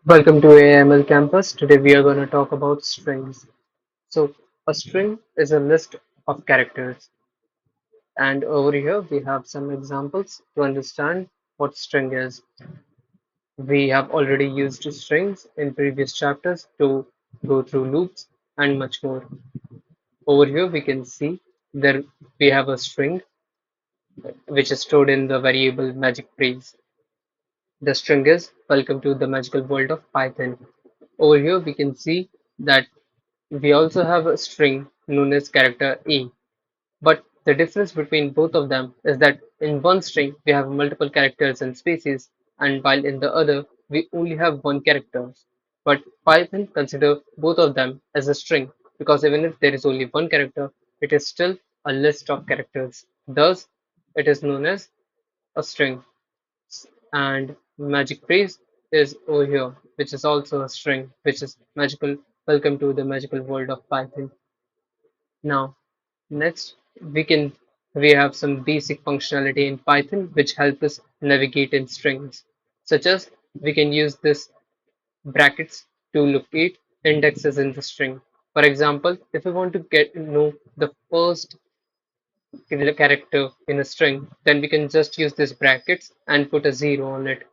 Welcome to AML campus. Today we are going to talk about strings. So, a string is a list of characters, and over here we have some examples to understand what string is. We have already used strings in previous chapters to go through loops and much more. Over here we can see there we have a string which is stored in the variable magic phrase. The string is welcome to the magical world of Python. Over here we can see that we also have a string known as character A, but the difference between both of them is that in one string we have multiple characters and spaces, and while in the other we only have one character. But Python consider both of them as a string because even if there is only one character, it is still a list of characters. Thus, it is known as a string. And magic phrase is over here, which is also a string, which is magical. Welcome to the magical world of Python. Now, next we have some basic functionality in Python which help us navigate in strings, such as we can use this brackets to locate indexes in the string. For example, if we want to get know the first character in a string, then we can just use this brackets and put a zero on it.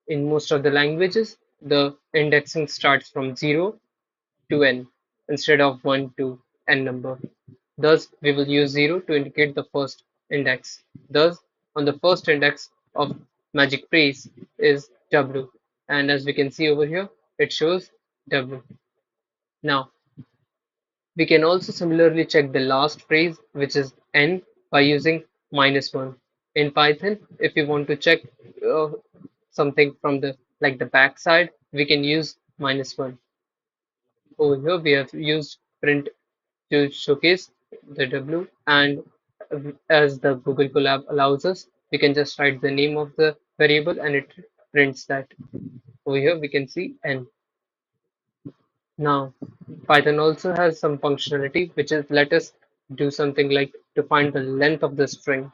In most of the languages, the indexing starts from 0 to n instead of 1 to n number. Thus, we will use 0 to indicate the first index. Thus, on the first index of magic phrase is w, and as we can see over here, it shows w. Now, we can also similarly check the last phrase, which is n, by using -1. In Python, if we want to check uh, something from the the backside, we can use -1. Over here, we have used print to showcase the W, and as the Google Colab allows us, we can just write the name of the variable and it prints that. Over here, we can see n. Now, Python also has some functionality which is let us do something like to find the length of the string.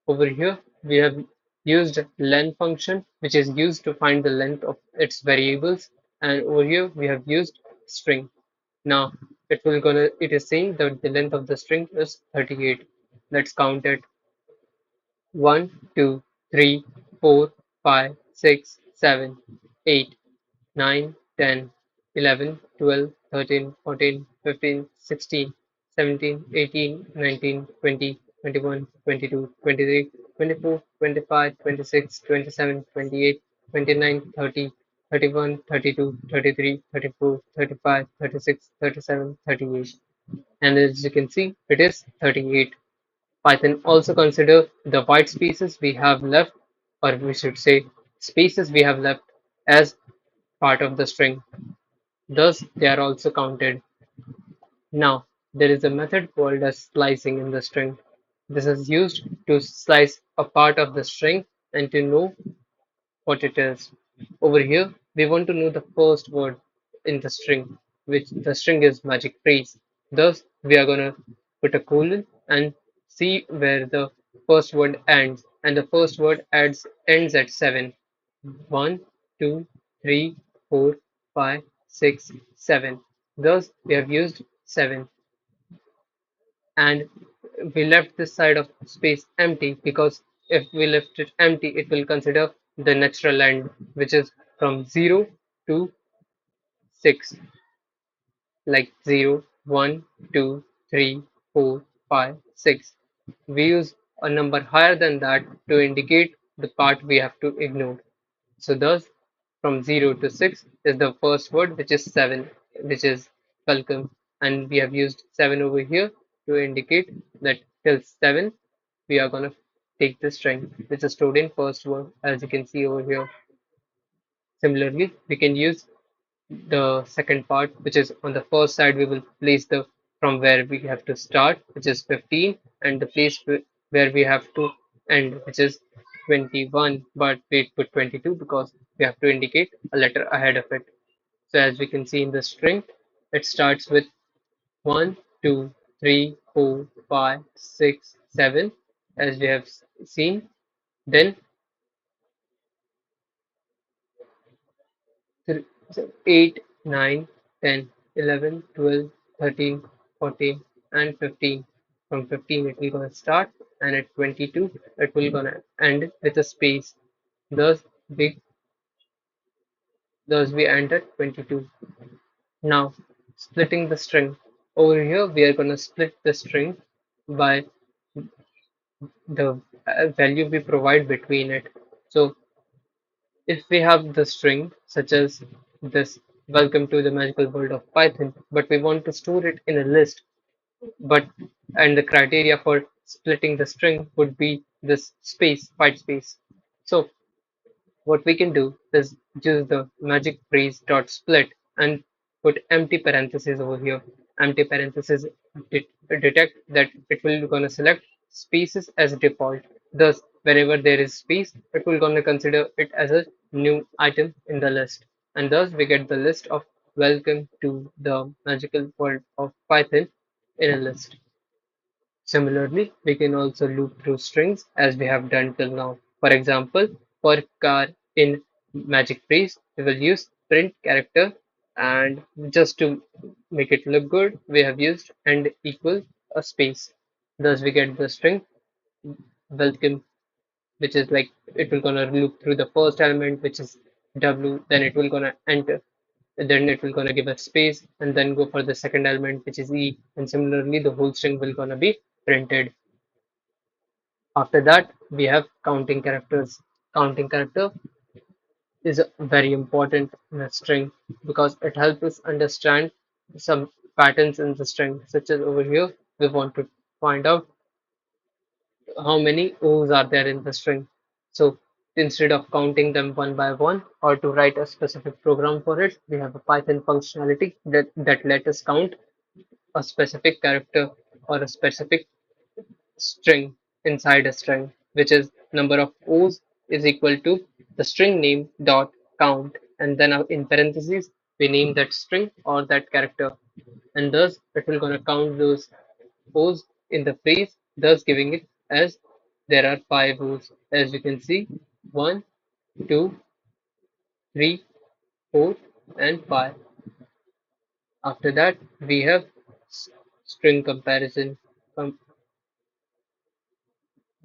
Over here, we have used len function, which is used to find the length of its variables, and over here we have used string. Now, it is saying that the length of the string is 38. Let's count it. 1, 2, 3, 4, 5, 6, 7, 8, 9, 10, 11, 12, 13, 14, 15, 16, 17, 18, 19, 20, 21, 22, 23, 24, 25, 26, 27, 28, 29, 30, 31, 32, 33, 34, 35, 36, 37, 38. And as you can see, it is 38. Python also consider the white spaces we have left, or we should say spaces we have left as part of the string. Thus, they are also counted. Now, there is a method called as slicing in the string. This is used to slice a part of the string and to know what it is. Over here, we want to know the first word in the string, which the string is magic phrase. Thus, we are gonna put a colon and see where the first word ends, and the first word ends at 7. 1, 2, 3, 4, 5, 6, 7. Thus, we have used 7, and we left this side of space empty because if we left it empty, it will consider the natural end, which is from 0 to 6, like 0, 1, 2, 3, 4, 5, 6. We use a number higher than that to indicate the part we have to ignore. So thus, from 0 to 6 is the first word, which is 7, which is welcome. And we have used 7 over here to indicate that till 7, we are going to take the string, which is stored in first word, as you can see over here. Similarly, we can use the second part, which is on the first side, we will place the from where we have to start, which is 15, and the place where we have to end, which is 21, but we put 22 because we have to indicate a letter ahead of it. So as we can see in the string, it starts with 1, 2, 3, 4, 5, 6, 7. as we have seen. Then 8, 9, 10, 11, 12, 13, 14, and 15. From 15 it will gonna start, and at 22 it will gonna end with a space. Thus we thus we end at 22. Now splitting the string. Over here we are gonna split the string by the value we provide between it. So if we have the string such as this, welcome to the magical world of Python, but we want to store it in a list, but and the criteria for splitting the string would be this space, white space. So what we can do is use the magic phrase dot split and put empty parentheses over here. Empty parentheses detect that it will gonna select spaces as default. Thus, whenever there is space, it will gonna consider it as a new item in the list. And thus we get the list of welcome to the magical world of Python in a list. Similarly, we can also loop through strings as we have done till now. For example, for car in Magic Phrase, we will use print character, and just to make it look good, we have used and equal a space. Thus we get the string welcome, which is like it will gonna loop through the first element, which is W, then it will gonna enter, then it will gonna give a space and then go for the second element, which is E, and similarly the whole string will gonna be printed. After that, we have counting characters. Counting character is very important in a string because it helps us understand some patterns in the string, such as over here, we want to find out how many O's are there in the string. So instead of counting them one by one or to write a specific program for it, we have a Python functionality that let us count a specific character or a specific string inside a string, which is number of O's is equal to the string name dot count, and then in parentheses we name that string or that character, and thus it will gonna count those O's in the phrase, thus giving it as there are 5 O's, as you can see, 1, 2, 3, 4, and 5. After that we have string comparison. Com-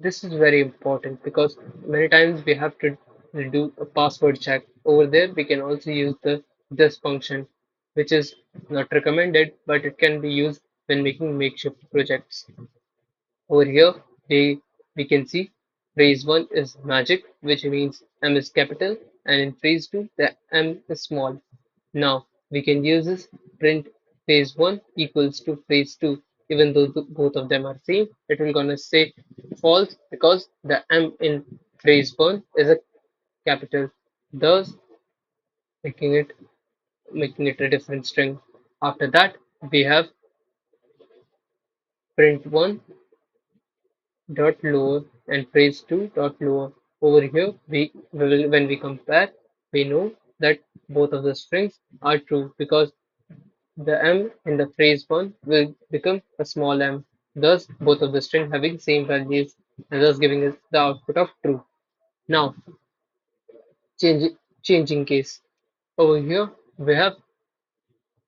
This is very important because many times we have to do a password check. Over there, we can also use the this function, which is not recommended, but it can be used when making makeshift projects. Over here, we can see phrase 1 is magic, which means M is capital, and in phrase 2, the M is small. Now we can use this print phrase 1 equals to phrase 2. Even though both of them are same, it will gonna say false because the M in phrase 1 is a capital, thus making it making it a different string. After that, we have print 1 dot lower and phrase 2 dot lower. Over here, we will when we compare, we know that both of the strings are true because the M in the phrase 1 will become a small m, thus both of the string having same values and thus giving us the output of true. Now, change, changing case. Over here,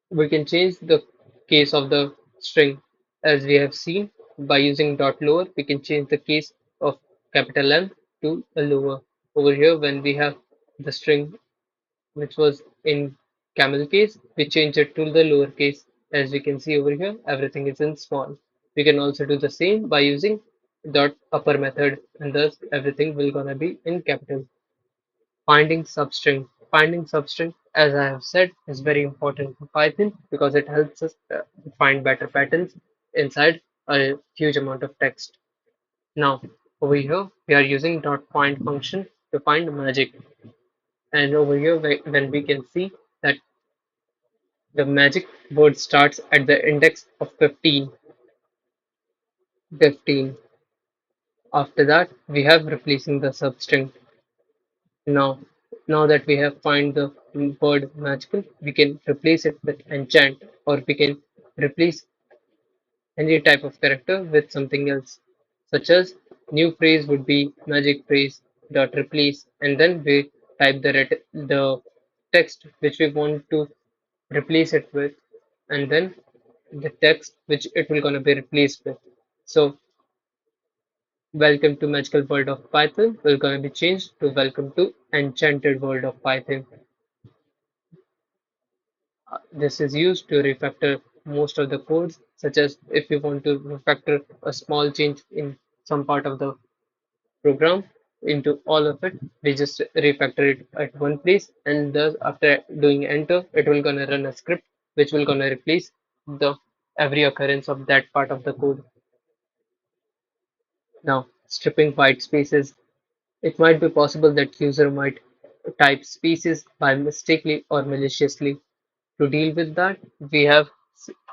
we can change the case of the string. As we have seen, by using dot lower, we can change the case of capital M to a lower. Over here, when we have the string which was in camel case, we change it to the lower case. As we can see over here, everything is in small. We can also do the same by using dot upper method, and thus everything will gonna be in capital. Finding substring. Finding substring, as I have said, is very important for Python because it helps us find better patterns inside a huge amount of text. Now, over here, we are using dot find function to find magic. And over here, when we can see that the magic word starts at the index of 15. 15. After that, we have replacing the substring. Now, now that we have find the word magical, we can replace it with enchant, or we can replace any type of character with something else, such as new phrase would be magic phrase dot replace, and then we type the text which we want to replace it with, and then the text which it will gonna be replaced with. So welcome to magical world of Python will gonna be changed to welcome to enchanted world of Python. This is used to refactor most of the codes, such as if you want to refactor a small change in some part of the program into all of it, we just refactor it at one place, and thus after doing enter, it will gonna run a script which will gonna replace the every occurrence of that part of the code. Now, stripping white spaces. It might be possible that user might type spaces by mistakenly or maliciously. To deal with that, we have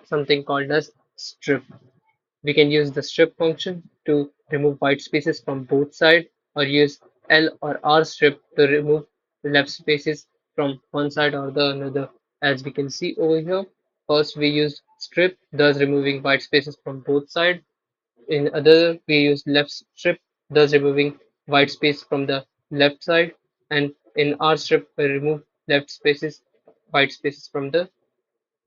something called as strip. We can use the strip function to remove white spaces from both sides, or use L or R strip to remove left spaces from one side or the another. As we can see over here, first we use strip, thus removing white spaces from both sides. In other, we use left strip, thus removing white space from the left side, and in R strip, we remove white spaces from the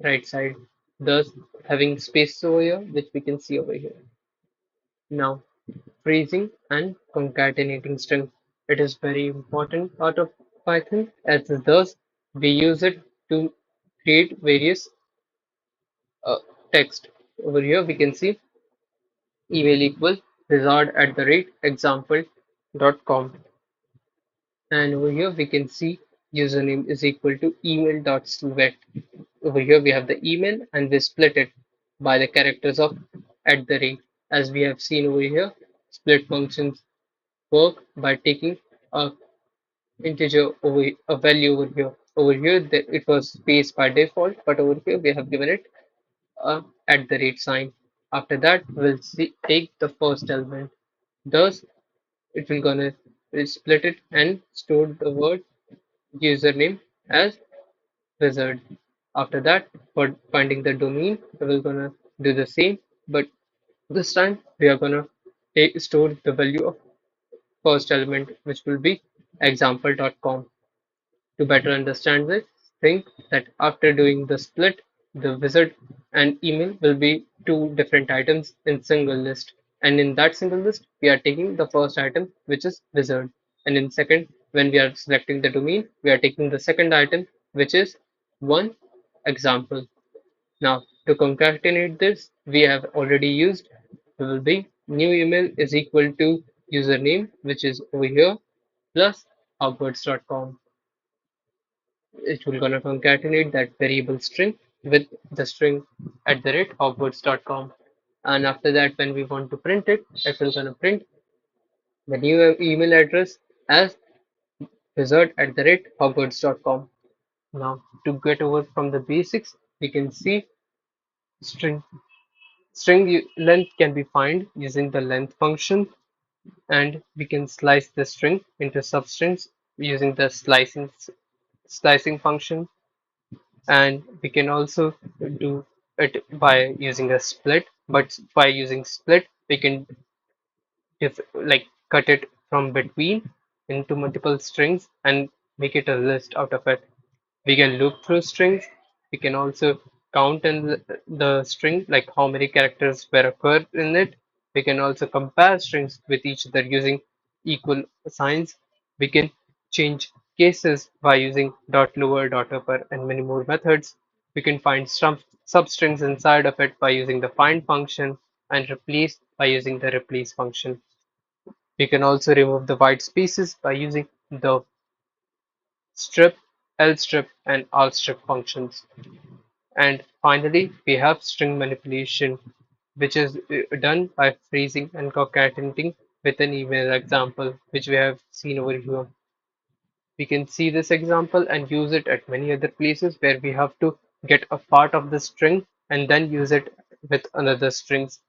right side, thus having spaces over here, which we can see over here. Now, freezing and concatenating string. It is very important part of Python, as thus we use it to create various uh, text. Over here, we can see email equal wizard@example.com, and over here we can see username is equal to email.student. Over here we have the email and we split it by the characters of at the rate. As we have seen over here, split functions work by taking a integer over a value over here. Over here it was space by default, but over here we have given it a at the rate sign. After that, we'll take the first element. Thus, it will gonna split it and store the word username as wizard. After that, for finding the domain, we're gonna do the same, but this time we are gonna store the value of first element, which will be example.com. To better understand this, think that after doing the split, the wizard and email will be two different items in single list. And in that single list, we are taking the first item, which is wizard. And in second, when we are selecting the domain, we are taking the second item, which is one example. Now, to concatenate this, we have already used will be new email is equal to username, which is over here, plus hogwarts.com. It will gonna concatenate that variable string with the string at the rate hogwarts.com. And after that, when we want to print it, it will gonna print the new email address as wizard at the rate hogwarts.com. Now, to get over from the basics, we can see string. Length can be found using the length function, and we can slice the string into substrings using the slicing function, and we can also do it by using a split. But by using split, we can like cut it from between into multiple strings and make it a list out of it. We can loop through strings. We can also count in the string, like how many characters were occurred in it. We can also compare strings with each other using equal signs. We can change cases by using dot lower, dot upper, and many more methods. We can find some substrings inside of it by using the find function, and replace by using the replace function. We can also remove the white spaces by using the strip, lstrip, and rstrip functions. And finally, we have string manipulation, which is done by freezing and concatenating with an email example, which we have seen over here. We can see this example and use it at many other places where we have to get a part of the string and then use it with another strings.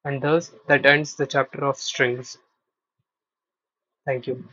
And thus, that ends the chapter of strings. Thank you.